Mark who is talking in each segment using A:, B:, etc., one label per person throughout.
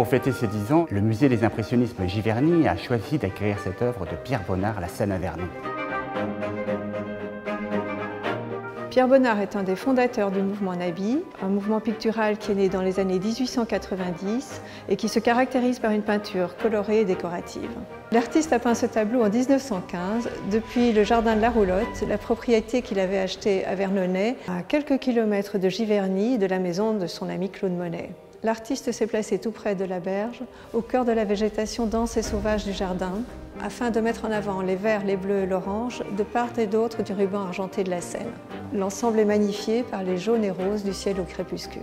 A: fêter ses 10 ans, le musée des impressionnismes Giverny a choisi d'acquérir cette œuvre de Pierre Bonnard, La Seine à Vernon.
B: Pierre Bonnard est un des fondateurs du mouvement Nabi, un mouvement pictural qui est né dans les années 1890 et qui se caractérise par une peinture colorée et décorative. L'artiste a peint ce tableau en 1915 depuis le jardin de la Roulotte, la propriété qu'il avait achetée à Vernonnet, à quelques kilomètres de Giverny et de la maison de son ami Claude Monet. L'artiste s'est placé tout près de la berge, au cœur de la végétation dense et sauvage du jardin, afin de mettre en avant les verts, les bleus et l'orange de part et d'autre du ruban argenté de la Seine. L'ensemble est magnifié par les jaunes et roses du ciel au crépuscule.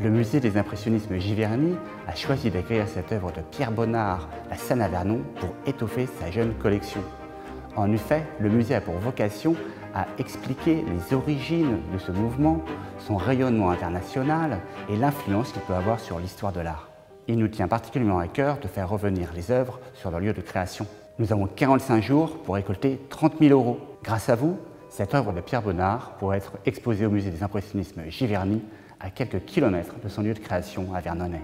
A: Le musée des impressionnismes Giverny a choisi d'acquérir cette œuvre de Pierre Bonnard, La Seine à Vernon, pour étoffer sa jeune collection. En effet, le musée a pour vocation à expliquer les origines de ce mouvement, son rayonnement international et l'influence qu'il peut avoir sur l'histoire de l'art. Il nous tient particulièrement à cœur de faire revenir les œuvres sur leur lieu de création. Nous avons 45 jours pour récolter 30 000 €. Grâce à vous, cette œuvre de Pierre Bonnard pourra être exposée au musée des impressionnismes Giverny, à quelques kilomètres de son lieu de création à Vernonnet.